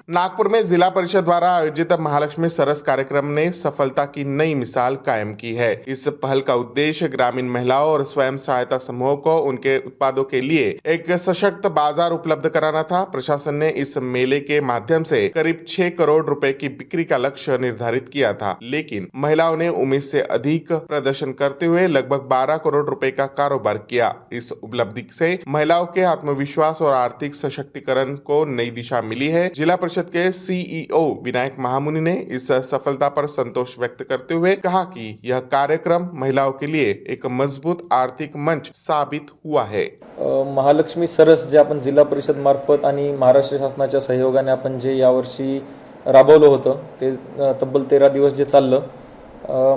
नागपुर में जिला परिषद द्वारा आयोजित महालक्ष्मी सरस कार्यक्रम ने सफलता की नई मिसाल कायम की है। इस पहल का उद्देश्य ग्रामीण महिलाओं और स्वयं सहायता समूहों को उनके उत्पादों के लिए एक सशक्त बाजार उपलब्ध कराना था। प्रशासन ने इस मेले के माध्यम से करीब 6 करोड़ रुपए की बिक्री का लक्ष्य निर्धारित किया था, लेकिन महिलाओं ने उम्मीद से अधिक प्रदर्शन करते हुए लगभग 12 करोड़ रुपए का कारोबार किया। इस उपलब्धि से महिलाओं के आत्मविश्वास और आर्थिक सशक्तिकरण को नई दिशा मिली है। जिला परिषद के सीईओ विनायक महामुनि ने इस सफलता पर संतोष व्यक्त करते हुए कहा कि यह कार्यक्रम महिलाओं के लिए एक मजबूत आर्थिक मंच साबित हुआ है। महालक्ष्मी सरस जे आपण जिल्हा परिषद मार्फत आणि महाराष्ट्र शासनाच्या सहयोगाने आपण जे यावर्षी राबवलं होतं ते तब्बल 13 दिवस जे चाललं।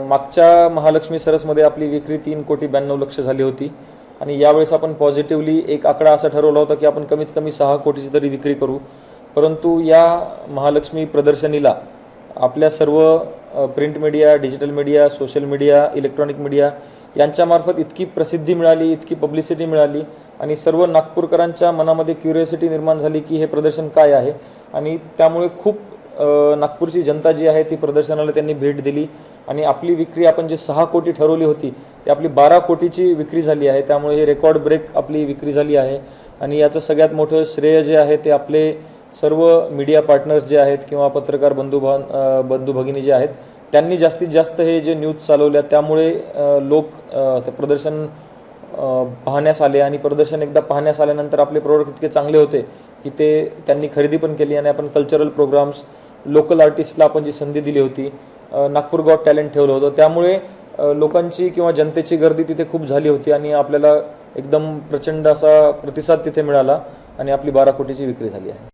मागच्या महालक्ष्मी सरसमध्ये आपली विक्री 3 कोटी 92 लक्ष झाली होती आणि यावेळेस आपण पॉझिटिव्हली एक आकडा असा ठरवला होता की आपण कमीत कमी 6 कोटीची तरी विक्री करू। परंतु या महालक्ष्मी प्रदर्शनीला आपल्या सर्व print media, digital media, social media, electronic media यांच्यामार्फत इतकी प्रसिद्धी मिळाली, इतकी पब्लिसिटी मिळाली आणि सर्व नागपूरकरांच्या मनामध्ये क्युरिओसिटी निर्माण झाली की हे प्रदर्शन काय आहे आणि त्यामुळे खूप नागपूरची जनता जी आहे ती प्रदर्शनाला त्यांनी भेट दिली आणि आपली विक्री आपण जे 6 कोटी ठरवली होती ती आपली 12 कोटीची विक्री झाली आहे। त्यामुळे हे रेकॉर्ड ब्रेक आपली विक्री झाली आहे आणि याचं सगळ्यात मोठं श्रेय जे आहे ते आपले सर्व मीडिया पार्टनर्स जे आहेत किंवा पत्रकार बंधू भगिनी जे आहेत त्यांनी जास्तीत जास्त हे जे न्यूज चालवल्या, त्यामुळे लोक ते प्रदर्शन पाहण्यास आले आणि प्रदर्शन एकदा पाहण्यास आल्यानंतर आपले प्रोडक्ट इतके चांगले होते की ते त्यांनी खरेदी पण केली आणि आपण कल्चरल प्रोग्राम्स, लोकल आर्टिस्टला आपण जी संधी दिली होती, नागपूर गॉट टॅलेंट ठेवलं होतं, त्यामुळे लोकांची किंवा जनतेची गर्दी तिथे खूप झाली होती आणि आपल्याला एकदम प्रचंड असा प्रतिसाद तिथे मिळाला आणि आपली 12 कोटीची विक्री झाली आहे।